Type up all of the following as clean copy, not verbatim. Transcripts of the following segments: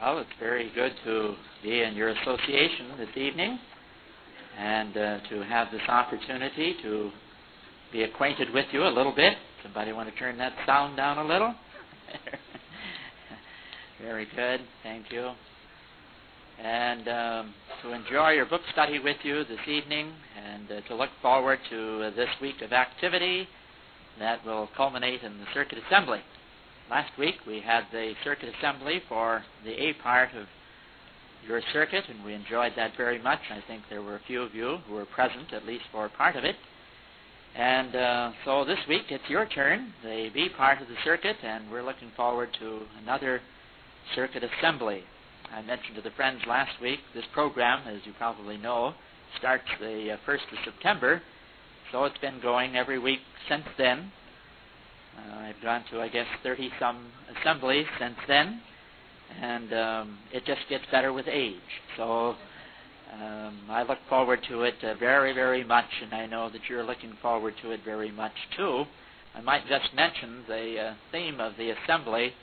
Well, it's very good to be in your association this evening and to have this opportunity to be acquainted with you a little bit. Somebody want to turn that sound down a little? Very good. Thank you. And to enjoy your book study with you this evening and to look forward to this week of activity that will culminate in the Circuit Assembly. Last week we had the Circuit Assembly for the A part of your circuit, and we enjoyed that very much. I think there were a few of you who were present, at least for a part of it. And so this week it's your turn, the B part of the circuit, and we're looking forward to another Circuit Assembly. I mentioned to the friends last week, this program, as you probably know, starts the 1st of September, so it's been going every week since then. I've gone to, I guess, 30-some assemblies since then, and it just gets better with age. So I look forward to it very, very much, and I know that you're looking forward to it very much, too. I might just mention the theme of the assembly.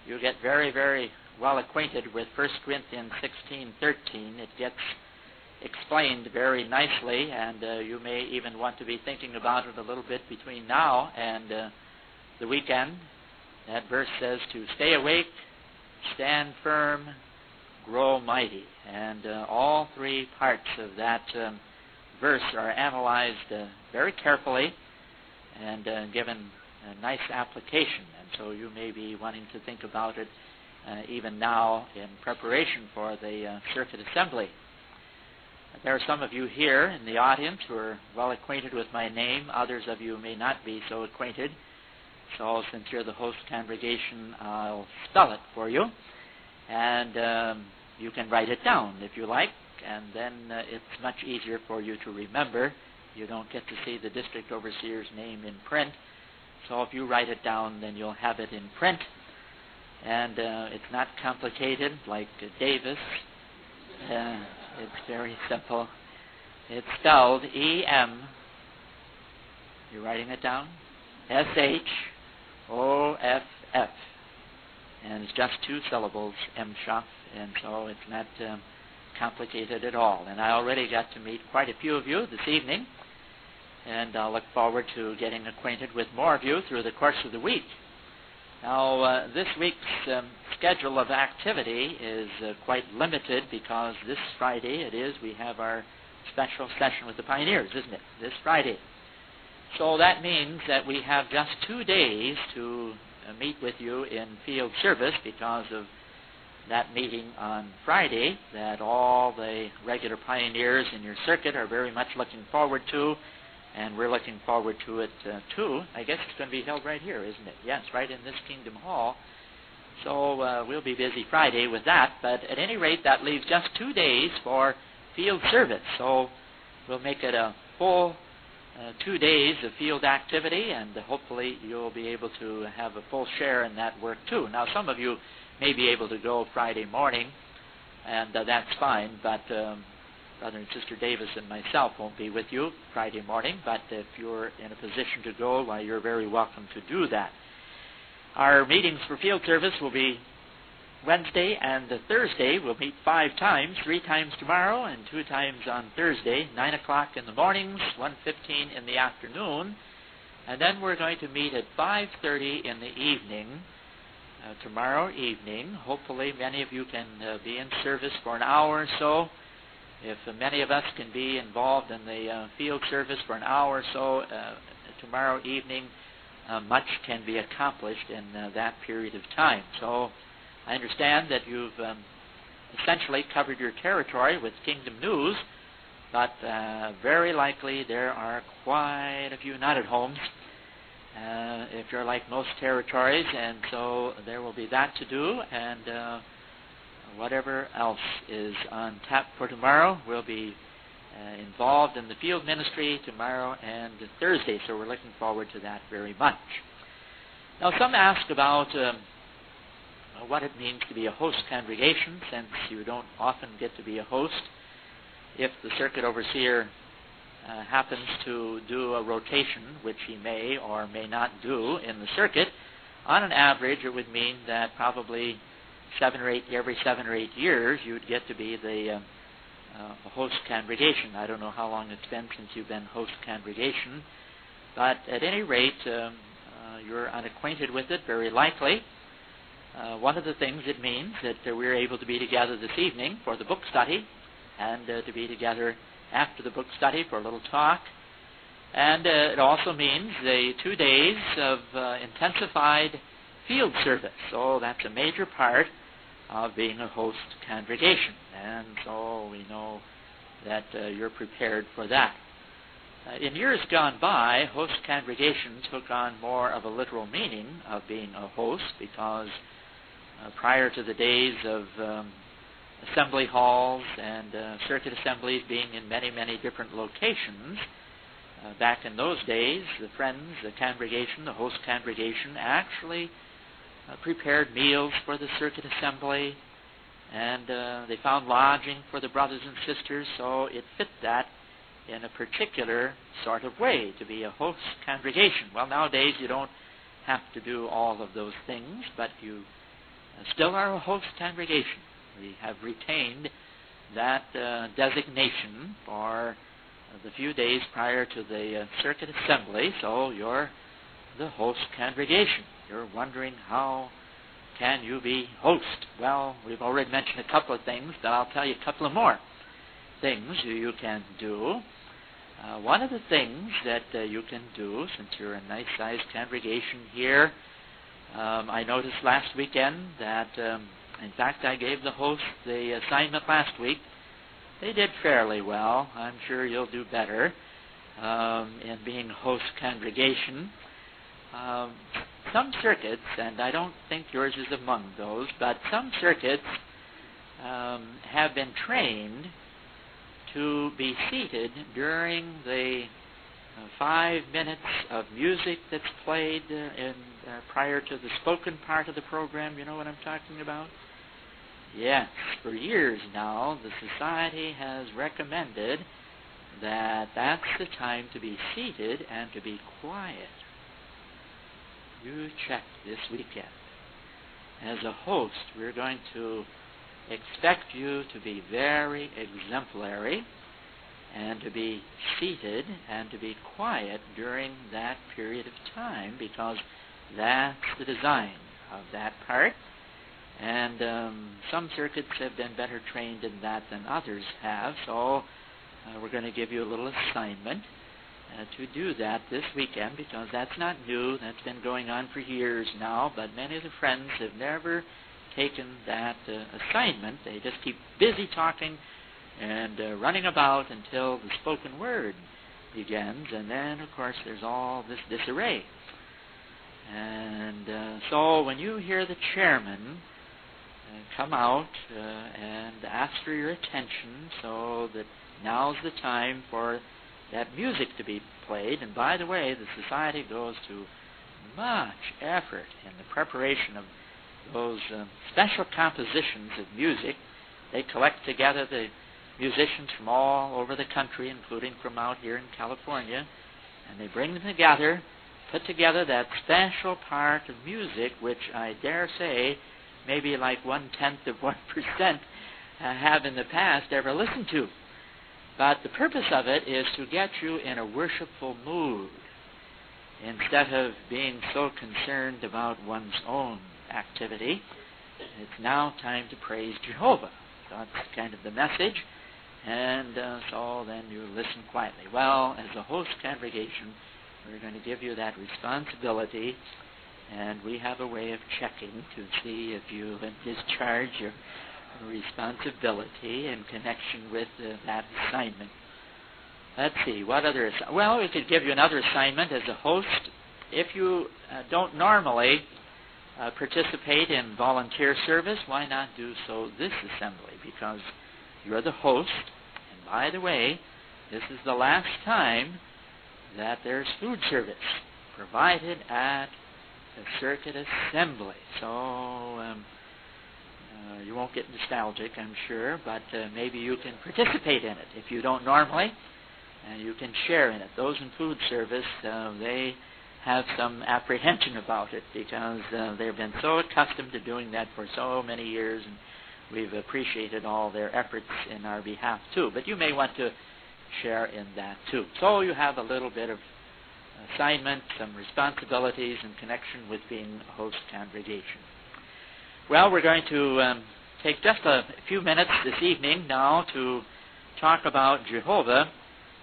You get very, very well acquainted with 1 Corinthians 16:13. It gets explained very nicely, and you may even want to be thinking about it a little bit between now and the weekend. That verse says to stay awake, stand firm, grow mighty. And all three parts of that verse are analyzed very carefully and given a nice application. And so you may be wanting to think about it even now in preparation for the Circuit Assembly. There are some of you here in the audience who are well acquainted with my name. Others of you may not be so acquainted. So since you're the host congregation, I'll spell it for you. And you can write it down if you like, and then it's much easier for you to remember. You don't get to see the district overseer's name in print. So if you write it down, then you'll have it in print. And it's not complicated like Davis. It's very simple. It's spelled E-M. You're writing it down? S-H-O-F-F. And it's just 2 syllables, Ernshoff, and so it's not complicated at all. And I already got to meet quite a few of you this evening, and I'll look forward to getting acquainted with more of you through the course of the week. Now, this week's schedule of activity is quite limited because this Friday we have our special session with the Pioneers, isn't it? This Friday. So that means that we have just 2 days to meet with you in field service because of that meeting on Friday that all the regular pioneers in your circuit are very much looking forward to, and we're looking forward to it too. I guess it's going to be held right here, isn't it? Yes, right in this Kingdom Hall. So we'll be busy Friday with that, but at any rate, that leaves just 2 days for field service. So we'll make it a full 2 days of field activity, and hopefully you'll be able to have a full share in that work too. Now, some of you may be able to go Friday morning, and that's fine, but Brother and Sister Davis and myself won't be with you Friday morning, but if you're in a position to go, well, you're very welcome to do that. Our meetings for field service will be Wednesday and Thursday. We'll meet 5 times, 3 times tomorrow and 2 times on Thursday, 9 o'clock in the mornings, 1:15 in the afternoon, and then we're going to meet at 5:30 in the evening, tomorrow evening. Hopefully many of you can be in service for an hour or so. If many of us can be involved in the field service for an hour or so tomorrow evening, much can be accomplished in that period of time. So I understand that you've essentially covered your territory with Kingdom News, but very likely there are quite a few not-at-homes if you're like most territories, and so there will be that to do, and whatever else is on tap for tomorrow will be involved in the field ministry tomorrow and Thursday, so we're looking forward to that very much. Now, some ask about what it means to be a host congregation, since you don't often get to be a host. If the circuit overseer happens to do a rotation, which he may or may not do in the circuit, on an average it would mean that probably every 7 or 8 years, you'd get to be the host congregation. I don't know how long it's been since you've been host congregation, but at any rate, you're unacquainted with it, very likely. One of the things it means that we're able to be together this evening for the book study, and to be together after the book study for a little talk. And it also means the 2 days of intensified field service. So that's a major part of being a host congregation. And so we know that you're prepared for that. In years gone by, host congregations took on more of a literal meaning of being a host, because prior to the days of assembly halls and circuit assemblies being in many, many different locations, back in those days, the friends, the congregation, the host congregation actually prepared meals for the circuit assembly, and they found lodging for the brothers and sisters, so it fit that in a particular sort of way to be a host congregation. Well, nowadays you don't have to do all of those things, but you still are a host congregation. We have retained that designation for the few days prior to the circuit assembly, so you're the host congregation. You're wondering, how can you be host? Well, we've already mentioned a couple of things, but I'll tell you a couple of more things you can do. One of the things that you can do, since you're a nice-sized congregation here, I noticed last weekend that, in fact, I gave the host the assignment last week. They did fairly well. I'm sure you'll do better in being host congregation. Some circuits, and I don't think yours is among those, but some circuits have been trained to be seated during the 5 minutes of music that's played prior to the spoken part of the program. You know what I'm talking about? Yes, for years now, the Society has recommended that that's the time to be seated and to be quiet. You check this weekend. As a host, we're going to expect you to be very exemplary and to be seated and to be quiet during that period of time, because that's the design of that part. And some circuits have been better trained in that than others have, so we're going to give you a little assignment to do that this weekend, because that's not new. That's been going on for years now, but many of the friends have never taken that assignment. They just keep busy talking and running about until the spoken word begins, and then, of course, there's all this disarray. And so when you hear the chairman come out and ask for your attention, so that now's the time for that music to be played. And by the way, the Society goes to much effort in the preparation of those special compositions of music. They collect together the musicians from all over the country, including from out here in California, and they bring them together, put together that special part of music, which I dare say maybe like 0.1% have in the past ever listened to. But the purpose of it is to get you in a worshipful mood, instead of being so concerned about one's own activity. It's now time to praise Jehovah. That's kind of the message. And so then you listen quietly. Well, as a host congregation, we're going to give you that responsibility, and we have a way of checking to see if you discharge your responsibility in connection with that assignment. Let's see, what other... Well, we could give you another assignment as a host. If you don't normally participate in volunteer service, why not do so this assembly? Because you're the host, and by the way, this is the last time that there's food service provided at the circuit assembly. So you won't get nostalgic, I'm sure, but maybe you can participate in it if you don't normally, and you can share in it. Those in food service, they have some apprehension about it, because they've been so accustomed to doing that for so many years, and we've appreciated all their efforts in our behalf too. But you may want to share in that too. So you have a little bit of assignment, some responsibilities in connection with being a host congregation. Well, we're going to take just a few minutes this evening now to talk about Jehovah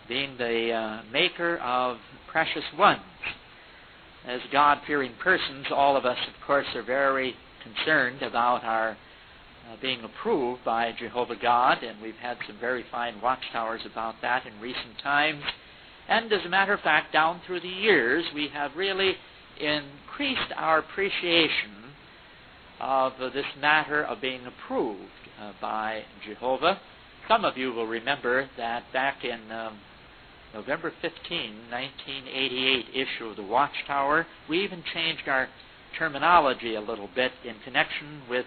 being the maker of precious ones. As God-fearing persons, all of us, of course, are very concerned about our being approved by Jehovah God, and we've had some very fine watchtowers about that in recent times. And as a matter of fact, down through the years, we have really increased our appreciation of this matter of being approved by Jehovah. Some of you will remember that back in November 15, 1988 issue of the Watchtower, we even changed our terminology a little bit in connection with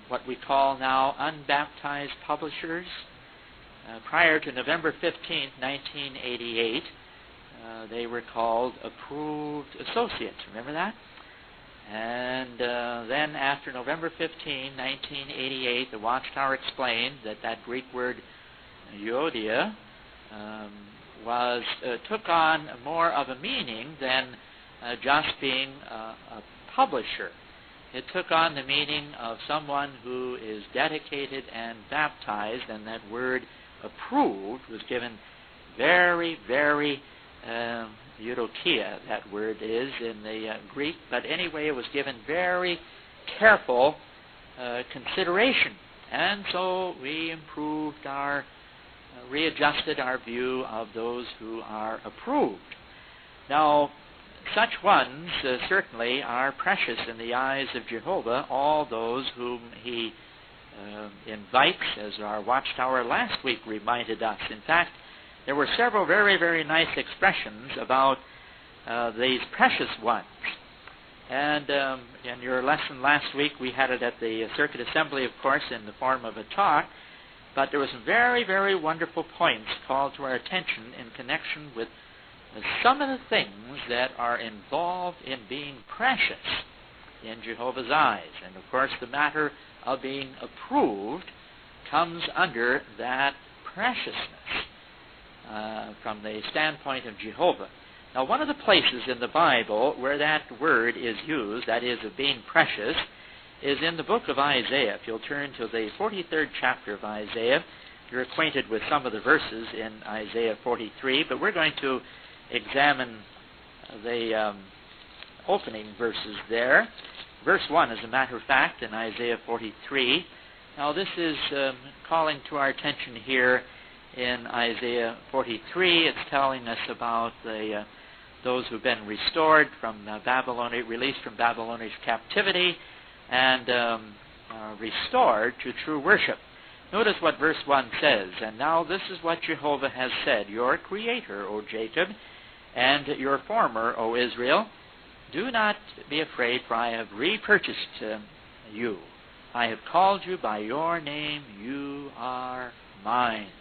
what we call now unbaptized publishers. Prior to November 15, 1988, they were called approved associates. Remember that? And then after November 15, 1988, the Watchtower explained that that Greek word Euodia took on more of a meaning than just being a publisher. It took on the meaning of someone who is dedicated and baptized, and that word approved was given very, very eudokia, that word is in the Greek, but anyway, it was given very careful consideration. And so we readjusted our view of those who are approved. Now, such ones certainly are precious in the eyes of Jehovah, all those whom he invites, as our Watchtower last week reminded us. In fact, there were several very, very nice expressions about these precious ones. And in your lesson last week, we had it at the Circuit Assembly, of course, in the form of a talk, but there were some very, very wonderful points called to our attention in connection with some of the things that are involved in being precious in Jehovah's eyes. And of course, the matter of being approved comes under that preciousness from the standpoint of Jehovah. Now, one of the places in the Bible where that word is used, that is, of being precious, is in the book of Isaiah. If you'll turn to the 43rd chapter of Isaiah, you're acquainted with some of the verses in Isaiah 43, but we're going to examine the opening verses there. Verse 1, as a matter of fact, in Isaiah 43. Now, this is calling to our attention here in Isaiah 43. It's telling us about those who've been restored from released from Babylonish captivity, and restored to true worship. Notice what verse 1 says, "And now this is what Jehovah has said, your Creator, O Jacob, and your Former, O Israel. Do not be afraid, for I have repurchased you. I have called you by your name, you are mine."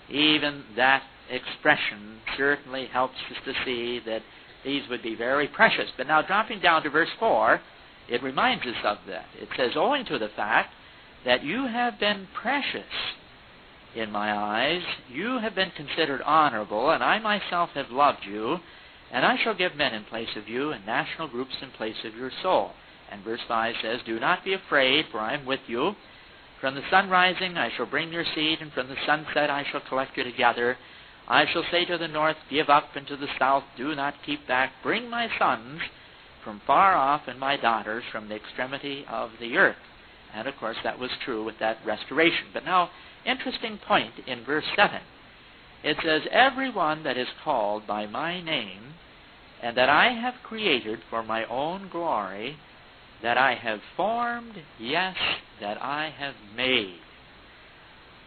Even that expression certainly helps us to see that these would be very precious. But now, dropping down to verse 4, it reminds us of that. It says, "Owing to the fact that you have been precious in my eyes, you have been considered honorable, and I myself have loved you, and I shall give men in place of you, and national groups in place of your soul." And verse 5 says, "Do not be afraid, for I am with you. From the sun rising I shall bring your seed, and from the sunset I shall collect you together. I shall say to the north, give up, and to the south, do not keep back. Bring my sons from far off, and my daughters from the extremity of the earth." And of course that was true with that restoration. But now, interesting point in verse 7. It says, "Everyone that is called by my name, and that I have created for my own glory, that I have formed, yes, that I have made."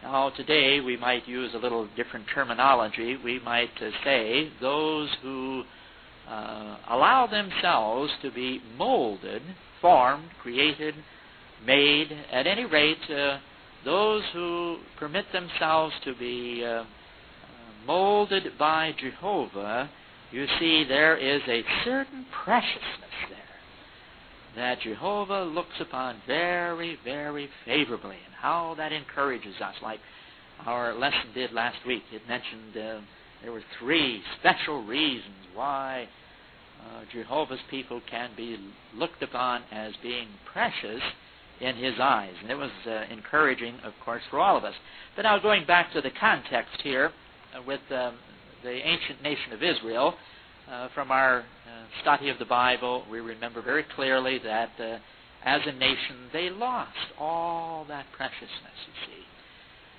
Now, today we might use a little different terminology. We might say those who allow themselves to be molded, formed, created, made, at any rate, those who permit themselves to be molded by Jehovah you see there is a certain preciousness there that Jehovah looks upon very, very favorably, and how that encourages us. Like our lesson did last week, it mentioned there were 3 special reasons why Jehovah's people can be looked upon as being precious in His eyes. And it was encouraging, of course, for all of us. But now going back to the context here with the ancient nation of Israel, from our study of the Bible, we remember very clearly that as a nation they lost all that preciousness, you see.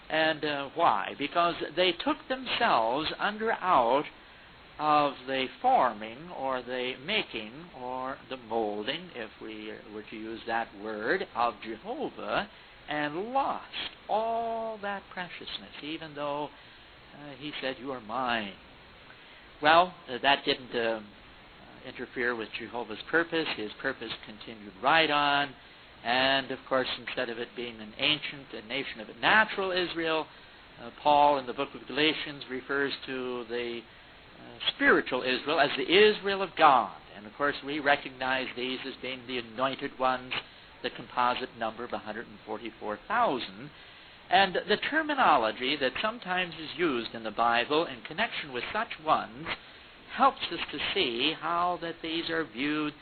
And why? Because they took themselves out of the forming or the making or the molding, if we were to use that word, of Jehovah, and lost all that preciousness, even though He said, "You are mine." Well, that didn't interfere with Jehovah's purpose. His purpose continued right on. And, of course, instead of it being an ancient nation of a natural Israel, Paul in the book of Galatians refers to the spiritual Israel as the Israel of God. And, of course, we recognize these as being the anointed ones, the composite number of 144,000. And the terminology that sometimes is used in the Bible in connection with such ones helps us to see how that these are viewed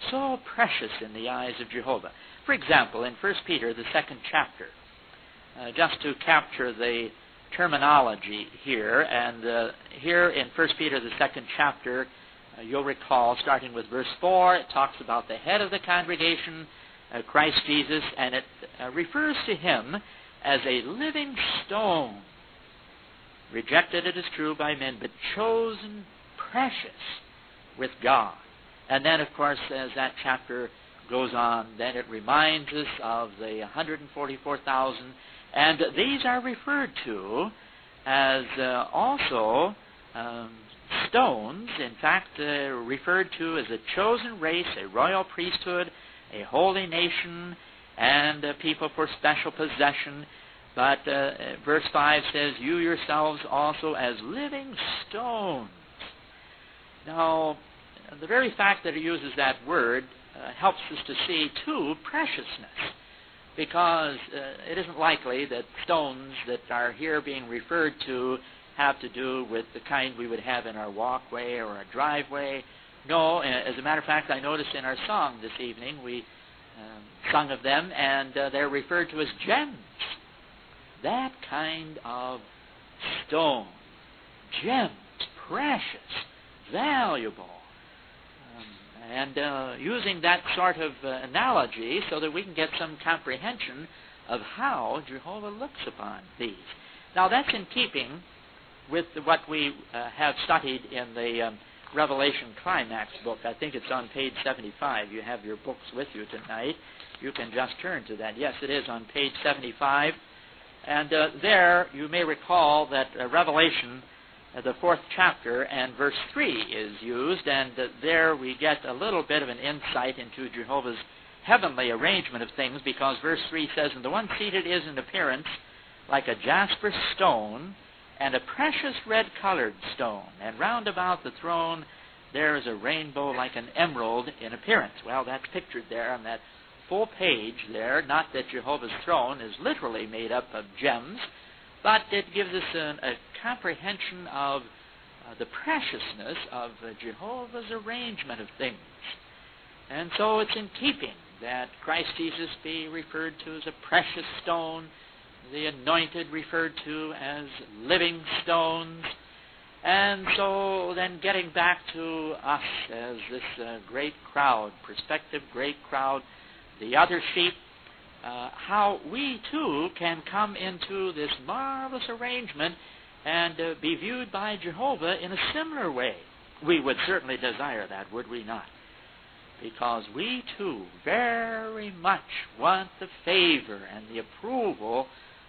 so precious in the eyes of Jehovah. For example, in 1 Peter, the 2nd chapter, just to capture the terminology here, and here in 1 Peter, the 2nd chapter, you'll recall, starting with verse 4, it talks about the head of the congregation, Christ Jesus, and it refers to Him as a living stone, rejected, it is true, by men, but chosen precious with God. And then, of course, as that chapter goes on, then it reminds us of the 144,000, and these are referred to as also stones, in fact, referred to as a chosen race, a royal priesthood, a holy nation, and a people for special possession. But verse 5 says, "You yourselves also as living stones." Now, the very fact that it uses that word helps us to see, too, preciousness, because it isn't likely that stones that are here being referred to have to do with the kind we would have in our walkway or our driveway. No, as a matter of fact, I noticed in our song this evening, we sung of them, and they're referred to as gems. That kind of stone. Gems, precious, valuable. And using that sort of analogy so that we can get some comprehension of how Jehovah looks upon these. Now, that's in keeping with what we have studied in the Revelation Climax book. I think it's on page 75. You have your books with you tonight. You can just turn to that. Yes, it is on page 75. And there, you may recall that Revelation, the 4th chapter, and verse 3 is used, and there we get a little bit of an insight into Jehovah's heavenly arrangement of things, because verse 3 says, "And the one seated is in appearance like a jasper stone, and a precious red-colored stone, and round about the throne there is a rainbow like an emerald in appearance." Well, that's pictured there on that full page there. Not that Jehovah's throne is literally made up of gems, but it gives us a comprehension of the preciousness of Jehovah's arrangement of things. And so it's in keeping that Christ Jesus be referred to as a precious stone, the anointed referred to as living stones. And so then getting back to us as this great crowd, prospective great crowd, the other sheep, how we too can come into this marvelous arrangement and be viewed by Jehovah in a similar way. We would certainly desire that, would we not? Because we too very much want the favor and the approval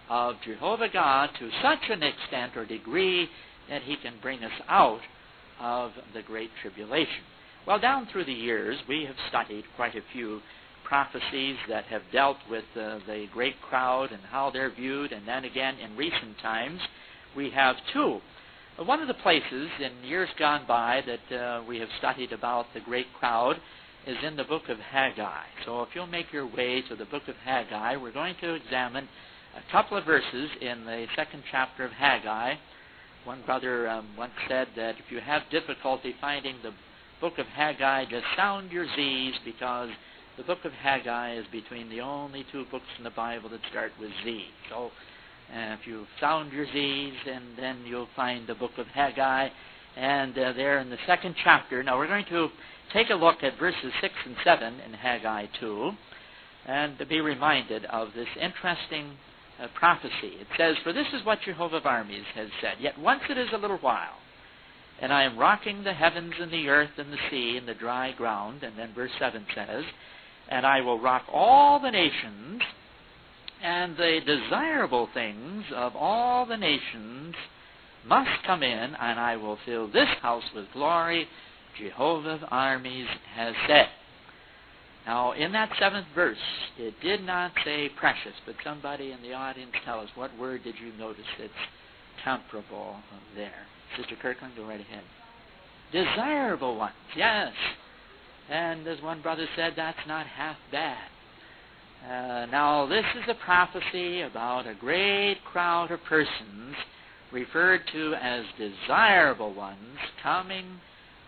of Jehovah God to such an extent or degree that He can bring us out of the Great Tribulation. Well, down through the years, we have studied quite a few prophecies that have dealt with the great crowd and how they're viewed, and then again in recent times we have too One of the places in years gone by that we have studied about the great crowd is in the book of Haggai. So if you'll make your way to the book of Haggai, we're going to examine a couple of verses in the second chapter of Haggai. One brother once said that if you have difficulty finding the book of Haggai, just sound your Z's, because the book of Haggai is between the only two books in the Bible that start with Z. So if you sound your Z's, and then you'll find the book of Haggai, and there in the second chapter. Now we're going to take a look at verses 6 and 7 in Haggai 2, and to be reminded of this interesting prophecy. It says, "For this is what Jehovah of armies has said, yet once it is a little while, and I am rocking the heavens and the earth and the sea and the dry ground." And then verse 7 says, "And I will rock all the nations, and the desirable things of all the nations must come in, and I will fill this house with glory, Jehovah of armies has said." Now, in that 7th verse, it did not say precious, but somebody in the audience tell us, what word did you notice that's comparable there? Sister Kirkland, go right ahead. Desirable ones, yes. And as one brother said, that's not half bad. Now, this is a prophecy about a great crowd of persons referred to as desirable ones coming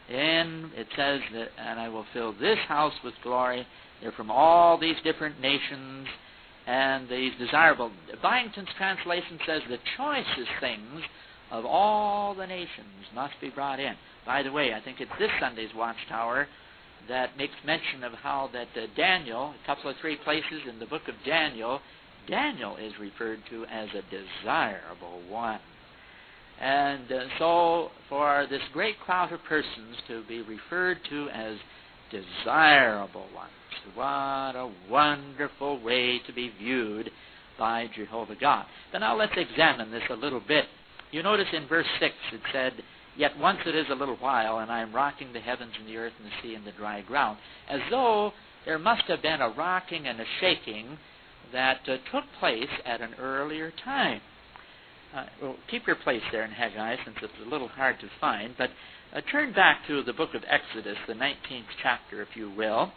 in. It says that, "And I will fill this house with glory." They're from all these different nations, and these desirable. Byington's translation says the choicest things of all the nations must be brought in. By the way, I think it's this Sunday's Watchtower that makes mention of how that Daniel, a couple of 3 places in the book of Daniel, Daniel is referred to as a desirable one. And so for this great crowd of persons to be referred to as desirable ones, what a wonderful way to be viewed by Jehovah God. But now let's examine this a little bit. You notice in verse 6 it said, "Yet once it is a little while, and I am rocking the heavens and the earth and the sea and the dry ground," as though there must have been a rocking and a shaking that took place at an earlier time. Well, keep your place there in Haggai, since it's a little hard to find, but turn back to the book of Exodus, the 19th chapter, if you will,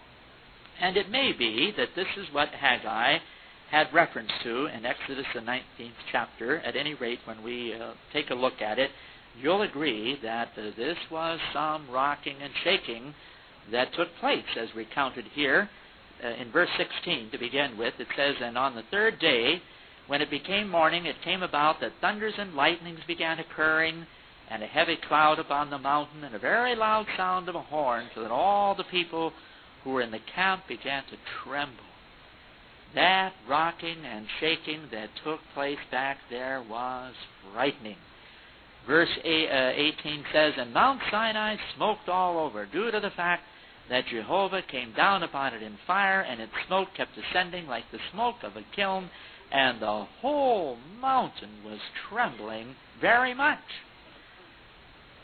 and it may be that this is what Haggai had reference to in Exodus, the 19th chapter. At any rate, when we take a look at it, you'll agree that this was some rocking and shaking that took place, as recounted here in verse 16 to begin with. It says, "And on the 3rd day, when it became morning, it came about that thunders and lightnings began occurring, and a heavy cloud upon the mountain, and a very loud sound of a horn, so that all the people who were in the camp began to tremble." That rocking and shaking that took place back there was frightening. Verse 18 says, "And Mount Sinai smoked all over, due to the fact that Jehovah came down upon it in fire, and its smoke kept ascending like the smoke of a kiln, and the whole mountain was trembling very much."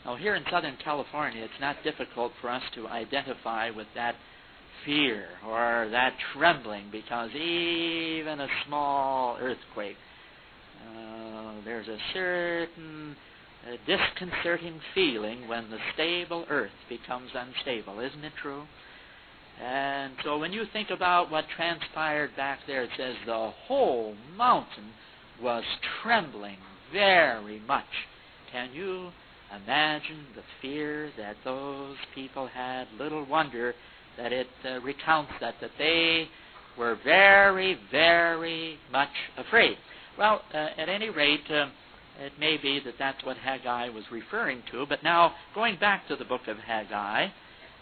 Now, here in Southern California, it's not difficult for us to identify with that fear or that trembling, because even a small earthquake, there's a certain disconcerting feeling when the stable earth becomes unstable. Isn't it true? And so when you think about what transpired back there, it says the whole mountain was trembling very much. Can you imagine the fear that those people had? Little wonder that it recounts that they were very, very much afraid. Well, at any rate, it may be that that's what Haggai was referring to. But now, going back to the book of Haggai,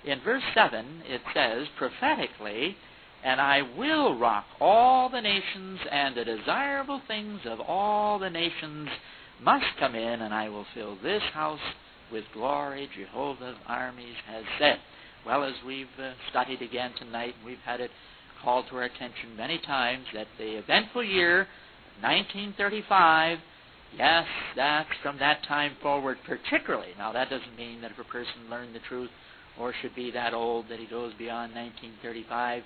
in verse 7, it says prophetically, "And I will rock all the nations, and the desirable things of all the nations must come in, and I will fill this house with glory, Jehovah of armies has said." Well, as we've studied again tonight, we've had it called to our attention many times that the eventful year, 1935, yes, that's from that time forward particularly. Now, that doesn't mean that if a person learned the truth or should be that old that he goes beyond 1935,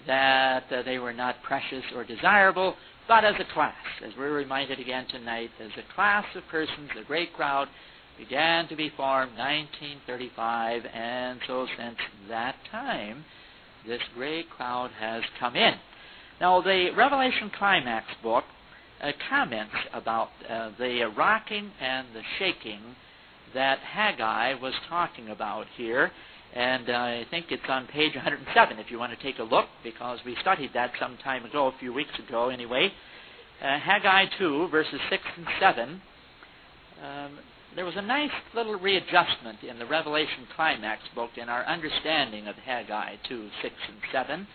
that they were not precious or desirable, but as a class, as we're reminded again tonight, as a class of persons, a great crowd began to be formed 1935, and so since that time, this great crowd has come in. Now, the Revelation Climax book comments about the rocking and the shaking that Haggai was talking about here, and I think it's on page 107 if you want to take a look, because we studied that some time ago, a few weeks ago anyway. Haggai 2, verses 6 and 7, there was a nice little readjustment in the Revelation Climax book in our understanding of Haggai 2, 6 and 7,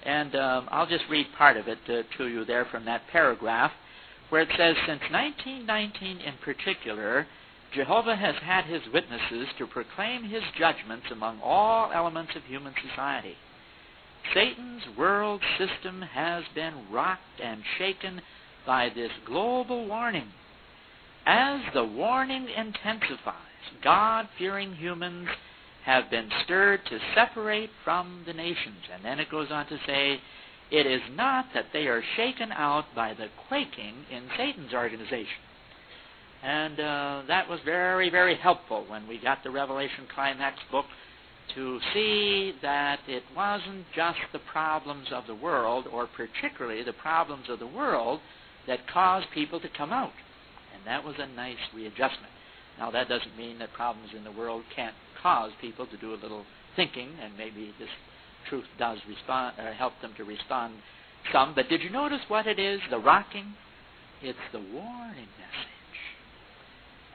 and I'll just read part of it to you there from that paragraph, where it says, "Since 1919 in particular, Jehovah has had his witnesses to proclaim his judgments among all elements of human society. Satan's world system has been rocked and shaken by this global warning. As the warning intensifies, God-fearing humans have been stirred to separate from the nations." And then it goes on to say, "It is not that they are shaken out by the quaking in Satan's organization." And that was very, very helpful when we got the Revelation Climax book to see that it wasn't just the problems of the world, or particularly the problems of the world, that caused people to come out. And that was a nice readjustment. Now, that doesn't mean that problems in the world can't cause people to do a little thinking, and maybe this truth does help them to respond some. But did you notice what it is, the rocking? It's the warning message.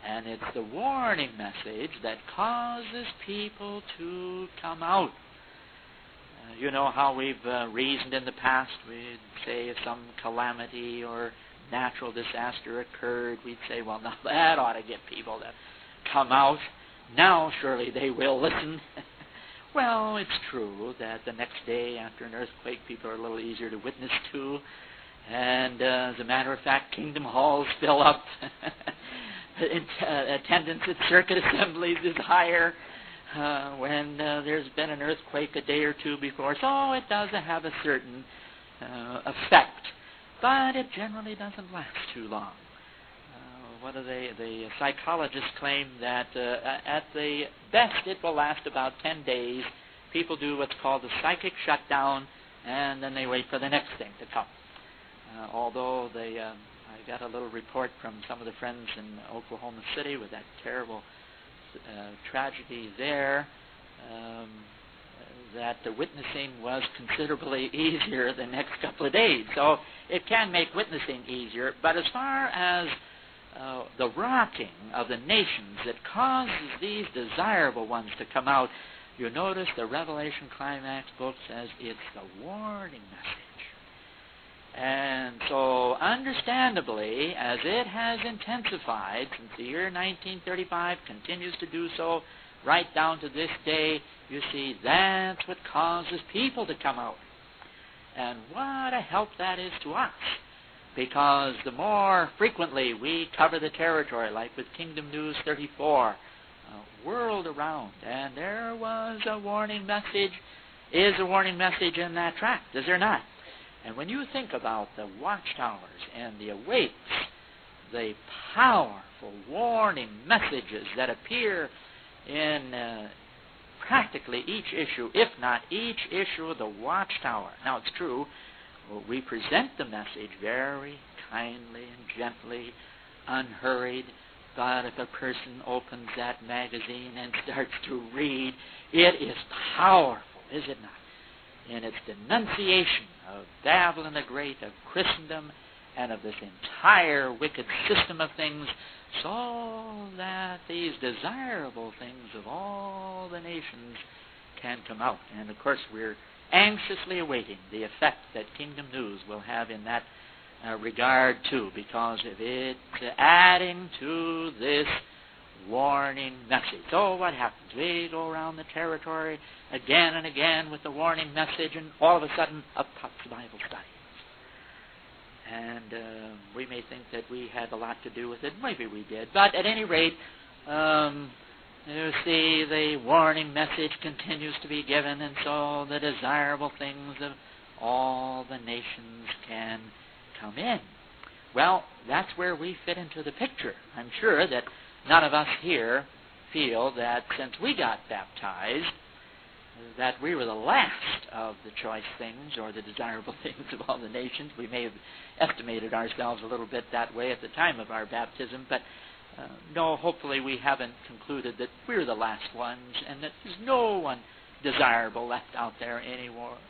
And it's the warning message that causes people to come out. You know how we've reasoned in the past. We'd say if some calamity or natural disaster occurred, we'd say, well, now that ought to get people to come out. Now surely they will listen. Well, it's true that the next day after an earthquake, people are a little easier to witness to. And as a matter of fact, kingdom halls fill up. Attendance at circuit assemblies is higher when there's been an earthquake a day or two before. So it does have a certain effect. But it generally doesn't last too long. The psychologists claim that at the best it will last about 10 days. People do what's called a psychic shutdown, and then they wait for the next thing to come. Although I got a little report from some of the friends in Oklahoma City with that terrible tragedy there, that the witnessing was considerably easier the next couple of days. So it can make witnessing easier, but as far as the rocking of the nations that causes these desirable ones to come out, you notice the Revelation Climax book says it's the warning message. And so, understandably, as it has intensified since the year 1935, continues to do so right down to this day, you see, that's what causes people to come out. And what a help that is to us. Because the more frequently we cover the territory, like with Kingdom News 34, world around, and there was a warning message, is a warning message in that tract, is there not? And when you think about the watchtowers and the awakes, the powerful warning messages that appear in practically each issue, if not each issue of the watchtower. Now, it's true, we present the message very kindly and gently, unhurried, but if a person opens that magazine and starts to read, it is powerful, is it not? In its denunciation of Babylon the Great, of Christendom, and of this entire wicked system of things, so that these desirable things of all the nations can come out. And of course, we're anxiously awaiting the effect that Kingdom News will have in that regard too, because of it adding to this warning message. So what happens? We go around the territory again and again with the warning message, and all of a sudden up pops the Bible study. And we may think that we had a lot to do with it. Maybe we did. But at any rate, you see, the warning message continues to be given, and so the desirable things of all the nations can come in. Well, that's where we fit into the picture. I'm sure that none of us here feel that since we got baptized, that we were the last of the choice things or the desirable things of all the nations. We may have estimated ourselves a little bit that way at the time of our baptism, but no, hopefully we haven't concluded that we're the last ones and that there's no one desirable left out there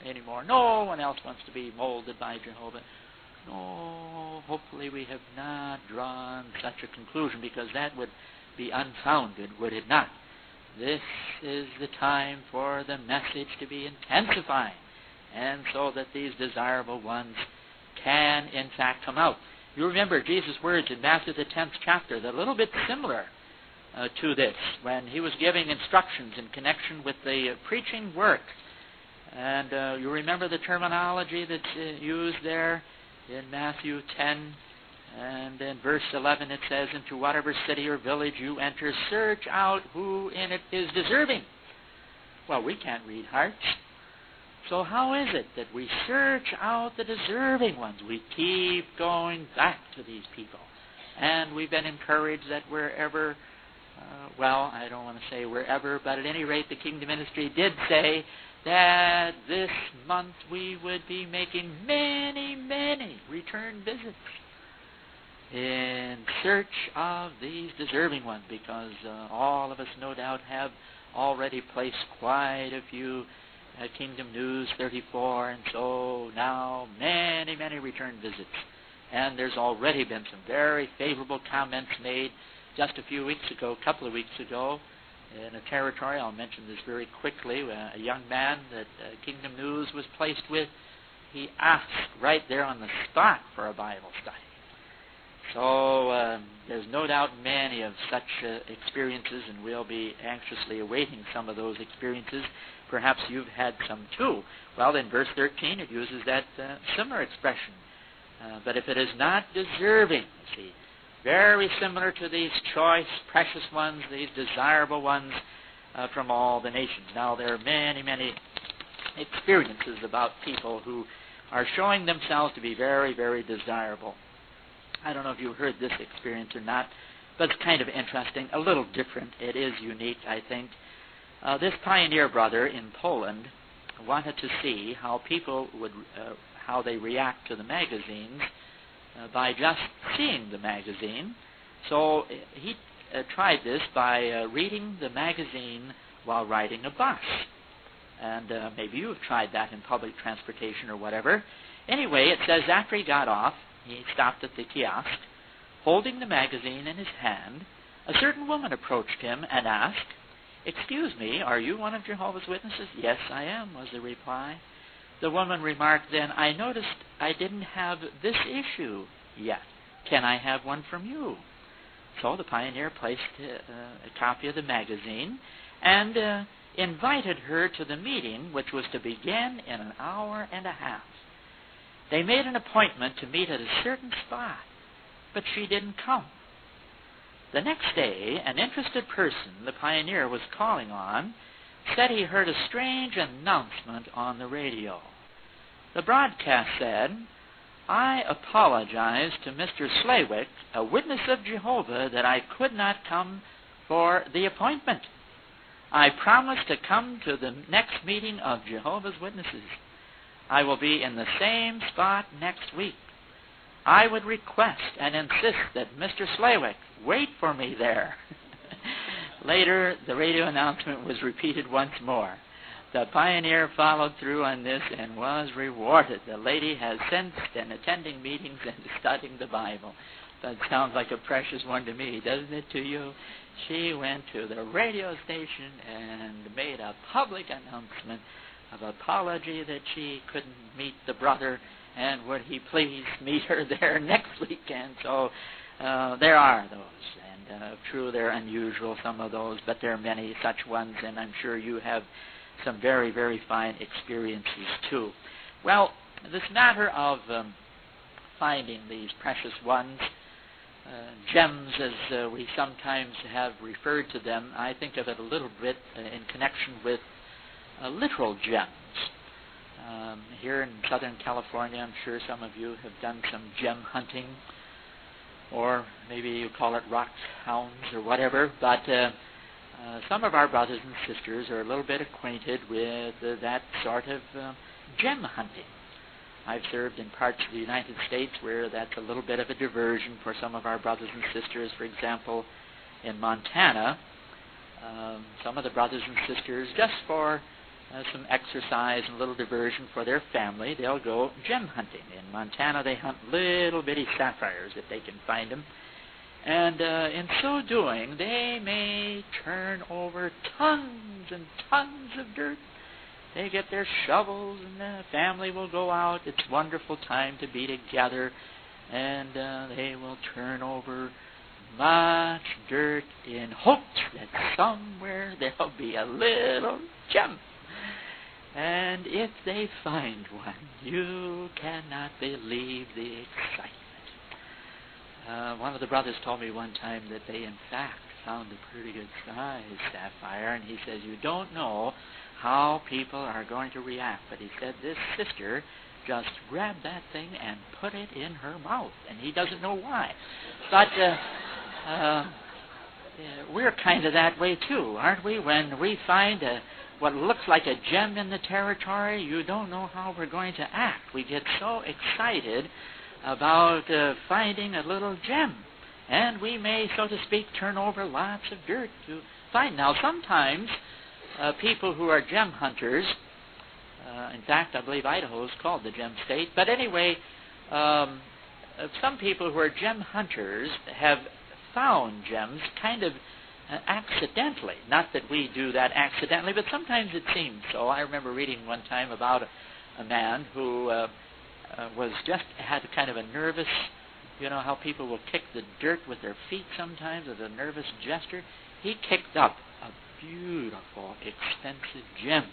anymore. No one else wants to be molded by Jehovah. No, hopefully we have not drawn such a conclusion, because that would be unfounded, would it not? This is the time for the message to be intensified, and so that these desirable ones can in fact come out. You remember Jesus' words in Matthew the 10th chapter, they're a little bit similar to this, when he was giving instructions in connection with the preaching work. And you remember the terminology that's used there in Matthew 10, and in verse 11 it says, "Into whatever city or village you enter, search out who in it is deserving." Well, we can't read hearts. So how is it that we search out the deserving ones? We keep going back to these people. And we've been encouraged that wherever, well, I don't want to say wherever, but at any rate the Kingdom Ministry did say that this month we would be making many, many return visits in search of these deserving ones, because all of us no doubt have already placed quite a few Kingdom News 34, and so now many, many return visits. And there's already been some very favorable comments made just a few weeks ago, a couple of weeks ago, in a territory. I'll mention this very quickly. A young man that Kingdom News was placed with, he asked right there on the spot for a Bible study. So there's no doubt many of such experiences, and we'll be anxiously awaiting some of those experiences. Perhaps you've had some too. Well, in verse 13 it uses that similar expression. But if it is not deserving, you see, very similar to these choice, precious ones, these desirable ones from all the nations. Now, there are many, many experiences about people who are showing themselves to be very, very desirable. I don't know if you've heard this experience or not, but it's kind of interesting, a little different. It is unique, I think. This pioneer brother in Poland wanted to see how people would, how they react to the magazines by just seeing the magazine. So he tried this by reading the magazine while riding a bus. And maybe you've tried that in public transportation or whatever. Anyway, it says after he got off, he stopped at the kiosk. Holding the magazine in his hand, a certain woman approached him and asked, "Excuse me, are you one of Jehovah's Witnesses?" "Yes, I am," was the reply. The woman remarked then, "I noticed I didn't have this issue yet. Can I have one from you?" So the pioneer placed a copy of the magazine and invited her to the meeting, which was to begin in an hour and a half. They made an appointment to meet at a certain spot, but she didn't come. The next day, an interested person the pioneer was calling on said he heard a strange announcement on the radio. The broadcast said, "I apologize to Mr. Slawick, a witness of Jehovah, that I could not come for the appointment. I promise to come to the next meeting of Jehovah's Witnesses. I will be in the same spot next week. I would request and insist that Mr. Slawick wait for me there." Later, the radio announcement was repeated once more. The pioneer followed through on this and was rewarded. The lady has since been attending meetings and studying the Bible. That sounds like a precious one to me, doesn't it to you? She went to the radio station and made a public announcement of apology that she couldn't meet the brother, and would he please meet her there next weekend. So there are those, and true, they're unusual, some of those, but there are many such ones, and I'm sure you have some very, very fine experiences too. Well, this matter of finding these precious ones, gems as we sometimes have referred to them, I think of it a little bit in connection with literal gems. Here in Southern California, I'm sure some of you have done some gem hunting. or maybe you call it rock hounds or whatever, but some of our brothers and sisters are a little bit acquainted with that sort of gem hunting. I've served in parts of the United States where that's a little bit of a diversion for some of our brothers and sisters. For example, in Montana, some of the brothers and sisters, just for some exercise and a little diversion for their family, they'll go gem hunting. In Montana, they hunt little bitty sapphires if they can find them. And in so doing, they may turn over tons and tons of dirt. They get their shovels, and the family will go out. It's a wonderful time to be together, and they will turn over much dirt in hopes that somewhere there'll be a little gem. And if they find one, you cannot believe the excitement. One of the brothers told me one time that they, in fact, found a pretty good size sapphire, and he says, you don't know how people are going to react. But he said this sister just grabbed that thing and put it in her mouth, and he doesn't know why. But we're kind of that way too, aren't we? When we find what looks like a gem in the territory, you don't know how we're going to act. We get so excited about finding a little gem, and we may, so to speak, turn over lots of dirt to find. Now, sometimes people who are gem hunters, in fact, I believe Idaho is called the gem state, but anyway, some people who are gem hunters have found gems kind of accidentally. Not that we do that accidentally, but sometimes it seems so. I remember reading one time about a man who had kind of a nervous, you know how people will kick the dirt with their feet sometimes as a nervous gesture? He kicked up a beautiful, expensive gem.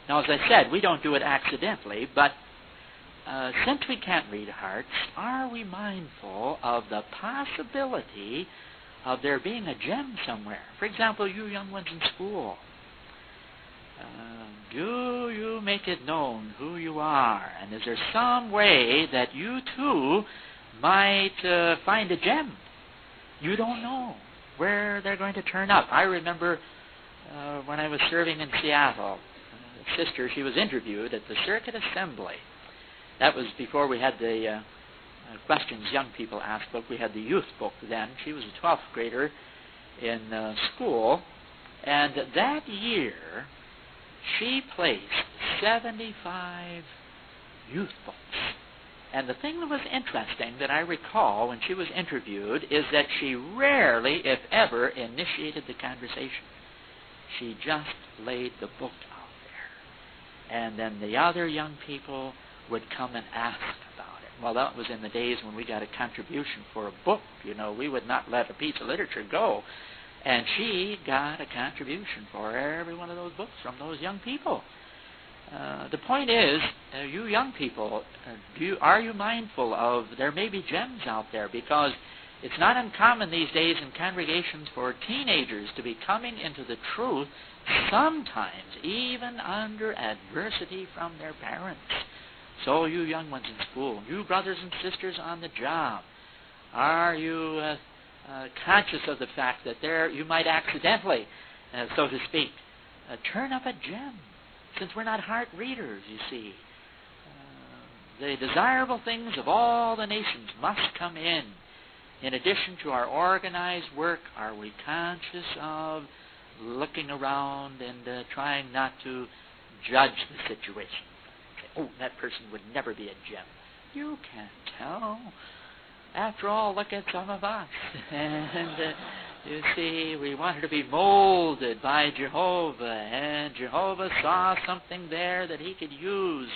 Now, as I said, we don't do it accidentally, but since we can't read hearts, are we mindful of the possibility of there being a gem somewhere? For example, you young ones in school, do you make it known who you are? And is there some way that you too might find a gem? You don't know where they're going to turn up. I remember when I was serving in Seattle, a sister, she was interviewed at the Circuit Assembly. That was before we had the questions young people ask book. We had the youth book then. She was a 12th grader in school, and that year she placed 75 youth books. And the thing that was interesting that I recall when she was interviewed is that she rarely, if ever, initiated the conversation. She just laid the book out there. And then the other young people would come and ask about it. Well, that was in the days when we got a contribution for a book. You know, we would not let a piece of literature go. And she got a contribution for every one of those books from those young people. The point is, you young people, are you mindful of there may be gems out there? Because it's not uncommon these days in congregations for teenagers to be coming into the truth, sometimes even under adversity from their parents. So you young ones in school, you brothers and sisters on the job, are you conscious of the fact that you might accidentally, so to speak, turn up a gem? Since we're not heart readers, you see, the desirable things of all the nations must come in. In addition to our organized work, are we conscious of looking around and trying not to judge the situation? Say, oh, that person would never be a gem. You can't tell. After all, look at some of us. And you see, we wanted to be molded by Jehovah, and Jehovah saw something there that he could use,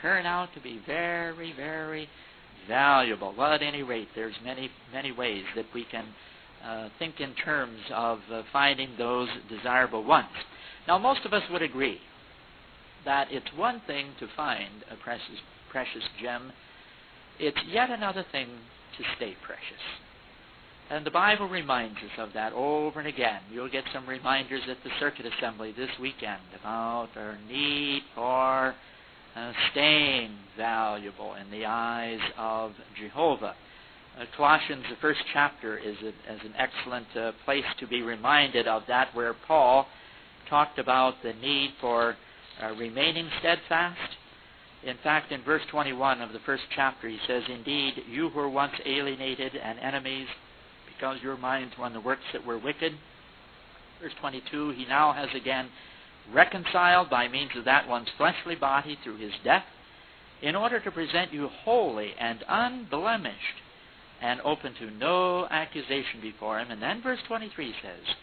turn out to be very, very valuable. Well, at any rate, there's many, many ways that we can think in terms of finding those desirable ones. Now, most of us would agree that it's one thing to find a precious gem. It's yet another thing to stay precious. And the Bible reminds us of that over and again. You'll get some reminders at the Circuit Assembly this weekend about our need for staying valuable in the eyes of Jehovah. Colossians, the first chapter, is an excellent place to be reminded of that, where Paul talked about the need for remaining steadfast. In fact, in verse 21 of the first chapter, he says, "Indeed, you who were once alienated and enemies, because your minds were on the works that were wicked." Verse 22, "He now has again reconciled by means of that one's fleshly body through his death, in order to present you holy and unblemished and open to no accusation before him." And then verse 23 says,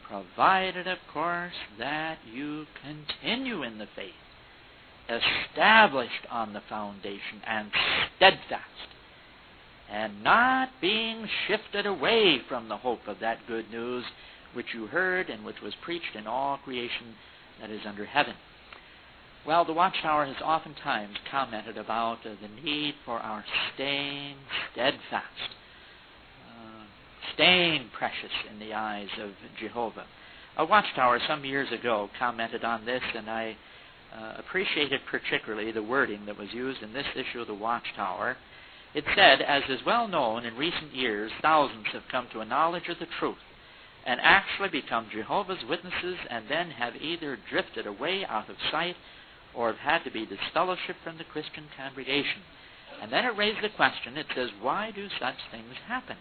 "Provided, of course, that you continue in the faith, established on the foundation and steadfast, and not being shifted away from the hope of that good news which you heard and which was preached in all creation that is under heaven." Well, the Watchtower has oftentimes commented about the need for our staying steadfast, staying precious in the eyes of Jehovah. A Watchtower some years ago commented on this, and I appreciated particularly the wording that was used in this issue of the Watchtower. It said, "As is well known, in recent years, thousands have come to a knowledge of the truth and actually become Jehovah's Witnesses, and then have either drifted away out of sight or have had to be disfellowshipped from the Christian congregation." And then it raised the question, it says, why do such things happen?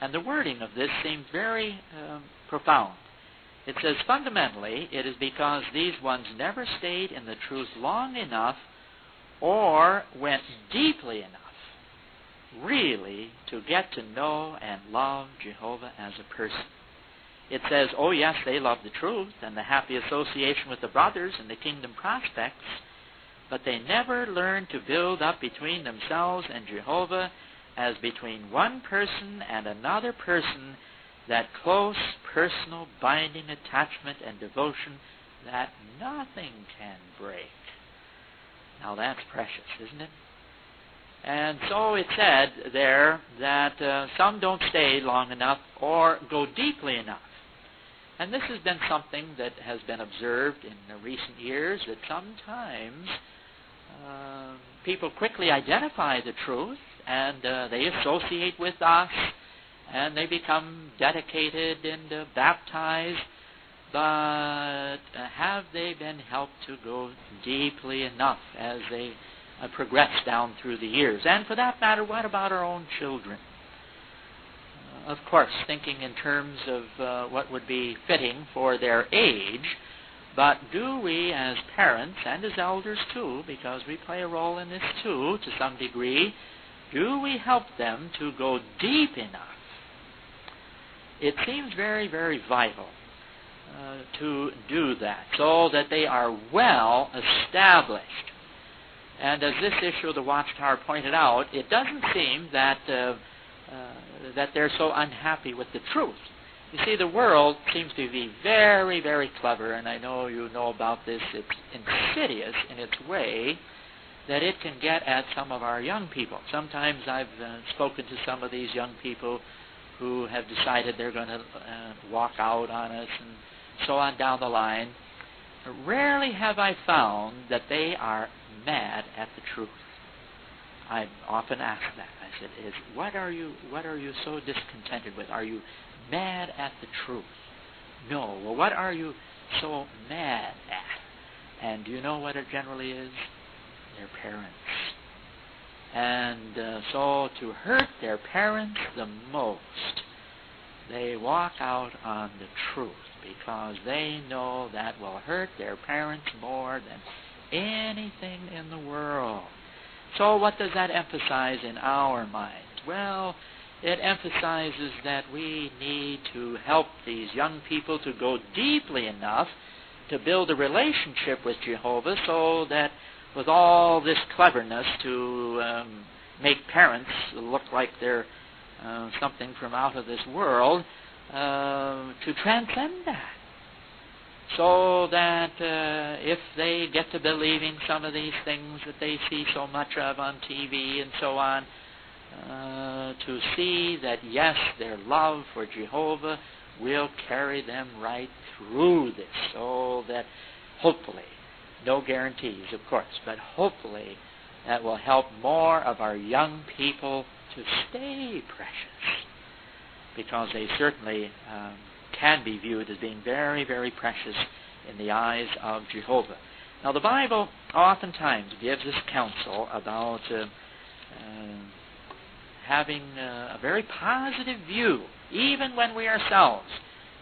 And the wording of this seems very profound. It says, fundamentally, it is because these ones never stayed in the truth long enough or went deeply enough really to get to know and love Jehovah as a person. It says, oh yes, they love the truth and the happy association with the brothers and the kingdom prospects, but they never learned to build up between themselves and Jehovah as between one person and another person that close personal binding attachment and devotion that nothing can break. Now that's precious, isn't it? And so it said there that some don't stay long enough or go deeply enough. And this has been something that has been observed in recent years, that sometimes people quickly identify the truth and they associate with us and they become dedicated and baptized, but have they been helped to go deeply enough as they progress down through the years? And for that matter, what about our own children? Of course, thinking in terms of what would be fitting for their age, but do we as parents and as elders too, because we play a role in this too to some degree, do we help them to go deep enough? It seems very, very vital to do that so that they are well established. And as this issue of the Watchtower pointed out, it doesn't seem that that they're so unhappy with the truth. You see, the world seems to be very, very clever, and I know you know about this. It's insidious in its way that it can get at some of our young people. Sometimes I've spoken to some of these young people who have decided they're going to walk out on us and so on down the line. Rarely have I found that they are mad at the truth. I often ask that. I said, what are you so discontented with? Are you mad at the truth? No. Well, what are you so mad at? And do you know what it generally is? Their parents. And so to hurt their parents the most, they walk out on the truth because they know that will hurt their parents more than anything in the world. So what does that emphasize in our minds? Well, it emphasizes that we need to help these young people to go deeply enough to build a relationship with Jehovah, so that with all this cleverness to make parents look like they're something from out of this world, to transcend that. So that if they get to believing some of these things that they see so much of on TV and so on, to see that, yes, their love for Jehovah will carry them right through this, so that hopefully, no guarantees, of course, but hopefully that will help more of our young people to stay precious, because they certainly can be viewed as being very, very precious in the eyes of Jehovah. Now, the Bible oftentimes gives us counsel about having a very positive view, even when we ourselves,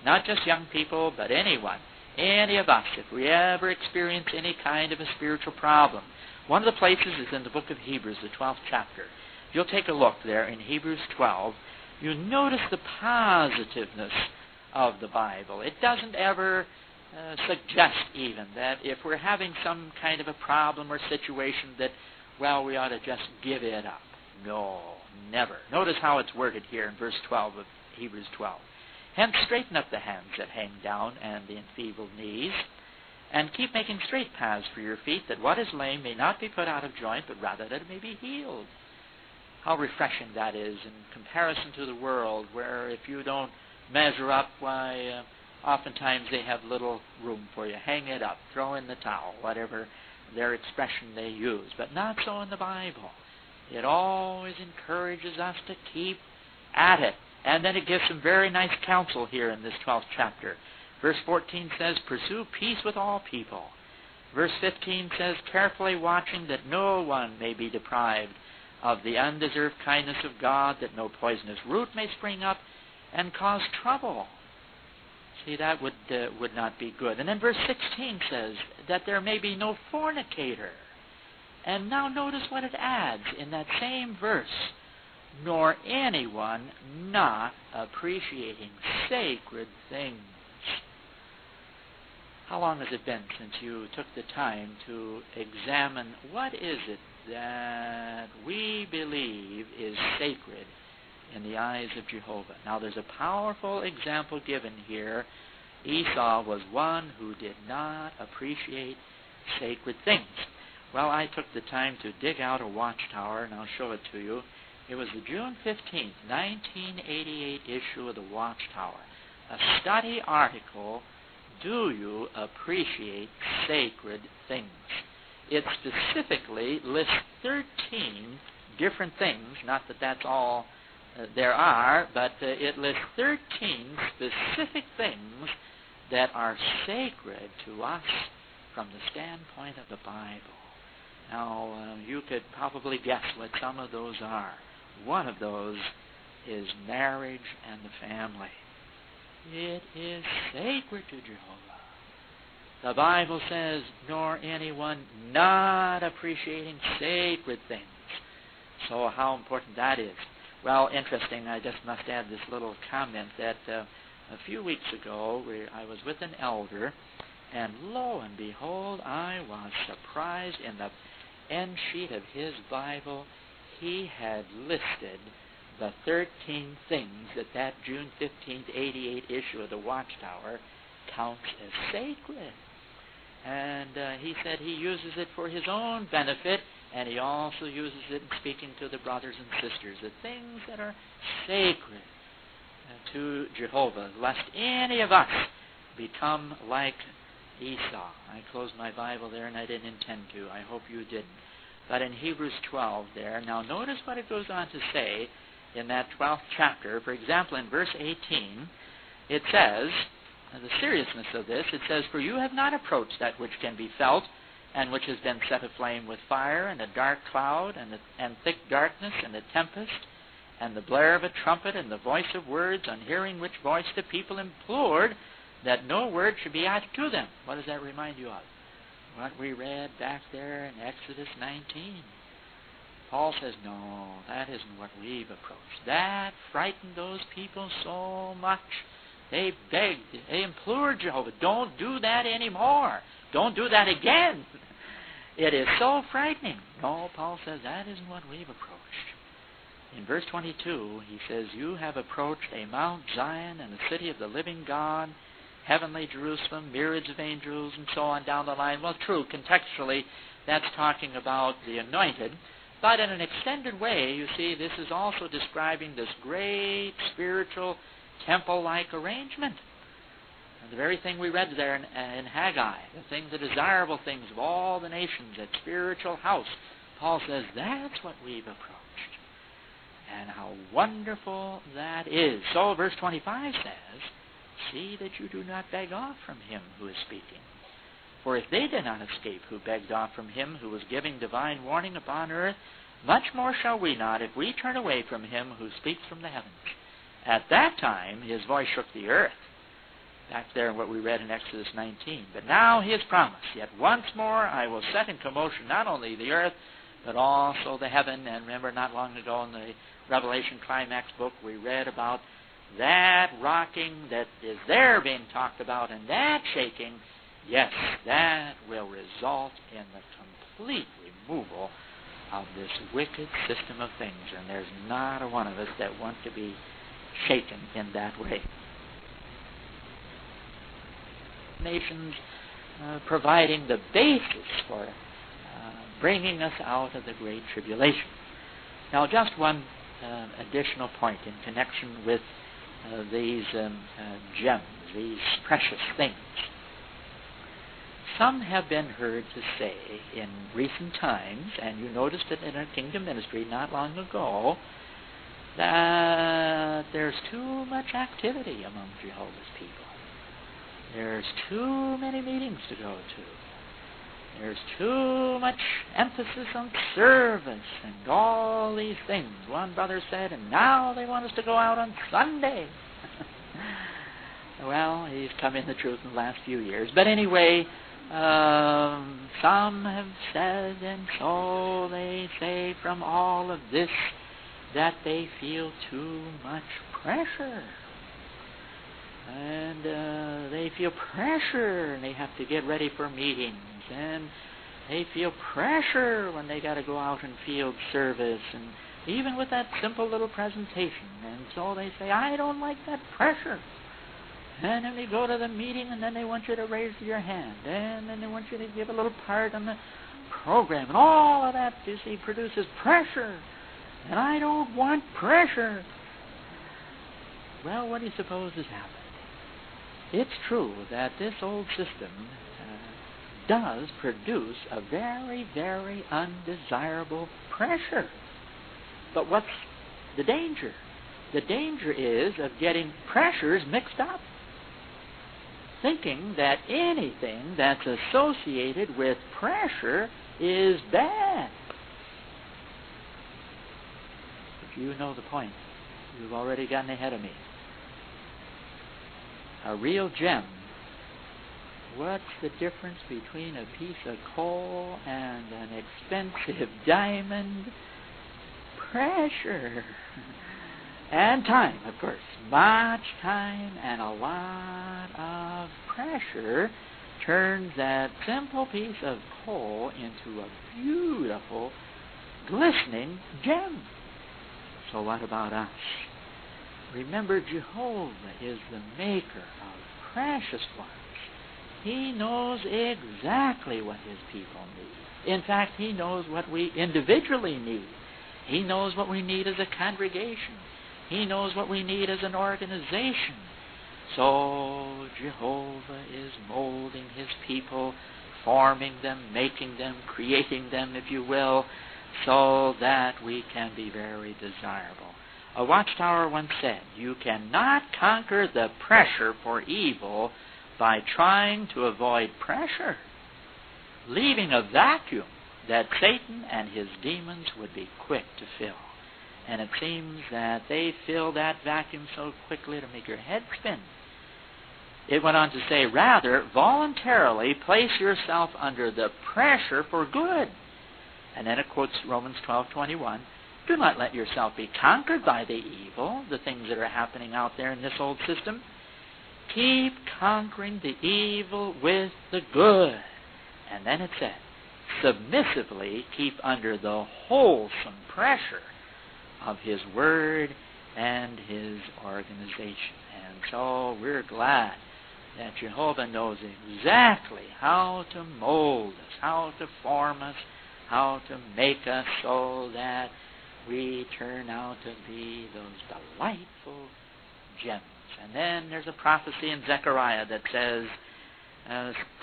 not just young people, but anyone, any of us, if we ever experience any kind of a spiritual problem. One of the places is in the book of Hebrews, the 12th chapter. If you'll take a look there in Hebrews 12, you notice the positiveness of the Bible. It doesn't ever suggest even that if we're having some kind of a problem or situation that, well, we ought to just give it up. No, never. Notice how it's worded here in verse 12 of Hebrews 12. Hence straighten up the hands that hang down and the enfeebled knees, and keep making straight paths for your feet, that what is lame may not be put out of joint, but rather that it may be healed. How refreshing that is in comparison to the world, where if you don't measure up, why, oftentimes they have little room for you. Hang it up, throw in the towel, whatever their expression they use. But not so in the Bible. It always encourages us to keep at it. And then it gives some very nice counsel here in this 12th chapter. Verse 14 says, pursue peace with all people. Verse 15 says, carefully watching that no one may be deprived of the undeserved kindness of God, that no poisonous root may spring up and cause trouble. See, that would not be good. And then verse 16 says that there may be no fornicator. And now notice what it adds in that same verse. Nor anyone not appreciating sacred things. How long has it been since you took the time to examine what is it that we believe is sacred in the eyes of Jehovah? Now, there's a powerful example given here. Esau was one who did not appreciate sacred things. Well, I took the time to dig out a watchtower, and I'll show it to you. It was the June 15th, 1988 issue of the Watchtower, a study article, Do You Appreciate Sacred Things? It specifically lists 13 different things, not that that's all there are, but it lists 13 specific things that are sacred to us from the standpoint of the Bible. Now, you could probably guess what some of those are. One of those is marriage and the family. It is sacred to Jehovah. The Bible says, nor anyone not appreciating sacred things. So how important that is. Well, interesting, I just must add this little comment that a few weeks ago I was with an elder, and lo and behold, I was surprised in the end sheet of his Bible. He had listed the 13 things that June 15th, 88 issue of the Watchtower counts as sacred. And he said he uses it for his own benefit, and he also uses it in speaking to the brothers and sisters, the things that are sacred to Jehovah, lest any of us become like Esau. I closed my Bible there, and I didn't intend to. I hope you didn't. But in Hebrews 12 there, now notice what it goes on to say in that 12th chapter. For example, in verse 18, it says, the seriousness of this, it says, for you have not approached that which can be felt, and which has been set aflame with fire, and a dark cloud, and thick darkness, and a tempest, and the blare of a trumpet, and the voice of words, on hearing which voice the people implored that no word should be added to them. What does that remind you of? What we read back there in Exodus 19. Paul says, no, that isn't what we've approached. That frightened those people so much. They begged, they implored Jehovah, don't do that anymore. Don't do that again. It is so frightening. No, Paul says, that isn't what we've approached. In verse 22, he says, you have approached a Mount Zion and the city of the living God, heavenly Jerusalem, myriads of angels, and so on down the line. Well, true, contextually, that's talking about the anointed. But in an extended way, you see, this is also describing this great spiritual temple-like arrangement. And the very thing we read there in Haggai, the things, the desirable things of all the nations, that spiritual house. Paul says that's what we've approached. And how wonderful that is. So verse 25 says, see that you do not beg off from him who is speaking. For if they did not escape who begged off from him who was giving divine warning upon earth, much more shall we not if we turn away from him who speaks from the heavens. At that time his voice shook the earth. Back there in what we read in Exodus 19. But now his promise, yet once more I will set in commotion not only the earth, but also the heaven. And remember, not long ago in the Revelation Climax book, we read about that rocking that is there being talked about, and that shaking. Yes, that will result in the complete removal of this wicked system of things. And there's not a one of us that want to be shaken in that way. Nations providing the basis for bringing us out of the Great Tribulation. Now, just one additional point in connection with these gems, these precious things. Some have been heard to say in recent times, and you noticed it in our Kingdom ministry not long ago, that there's too much activity among Jehovah's people. There's too many meetings to go to. There's too much emphasis on service and all these things. One brother said, and now they want us to go out on Sunday. Well, he's come in the truth in the last few years. But anyway, some have said, and so they say from all of this, that they feel too much pressure. And they feel pressure, and they have to get ready for meetings, and they feel pressure when they got to go out and field service, and even with that simple little presentation. And so they say, I don't like that pressure. And then they go to the meeting, and then they want you to raise your hand, and then they want you to give a little part on the program, and all of that, you see, produces pressure. And I don't want pressure. Well, what do you suppose has happened? It's true that this old system does produce a very, very undesirable pressure. But what's the danger? The danger is of getting pressures mixed up. Thinking that anything that's associated with pressure is bad. But you know the point. You've already gotten ahead of me. A real gem. What's the difference between a piece of coal and an expensive diamond? Pressure. And time, of course. Much time and a lot of pressure turns that simple piece of coal into a beautiful, glistening gem. So what about us? Remember, Jehovah is the maker of precious ones. He knows exactly what his people need. In fact, he knows what we individually need. He knows what we need as a congregation. He knows what we need as an organization. So Jehovah is molding his people, forming them, making them, creating them, if you will, so that we can be very desirable. A watchtower once said, you cannot conquer the pressure for evil by trying to avoid pressure, leaving a vacuum that Satan and his demons would be quick to fill. And it seems that they fill that vacuum so quickly to make your head spin. It went on to say, rather, voluntarily place yourself under the pressure for good. And then it quotes Romans 12:21. Do not let yourself be conquered by the evil, the things that are happening out there in this old system. Keep conquering the evil with the good. And then it said, submissively keep under the wholesome pressure of his word and his organization. And so we're glad that Jehovah knows exactly how to mold us, how to form us, how to make us so that we turn out to be those delightful gems. And then there's a prophecy in Zechariah that says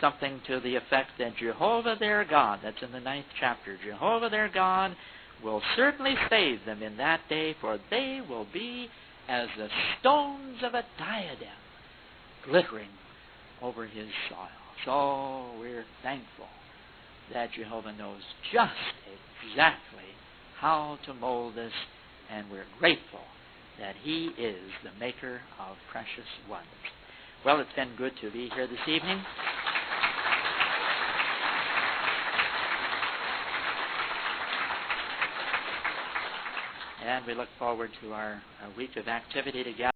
something to the effect that Jehovah their God, that's in the 9th chapter, Jehovah their God will certainly save them in that day, for they will be as the stones of a diadem glittering over his soil. So we're thankful that Jehovah knows just exactly how to mold us, and we're grateful that he is the maker of precious ones. Well, it's been good to be here this evening. And we look forward to our week of activity together.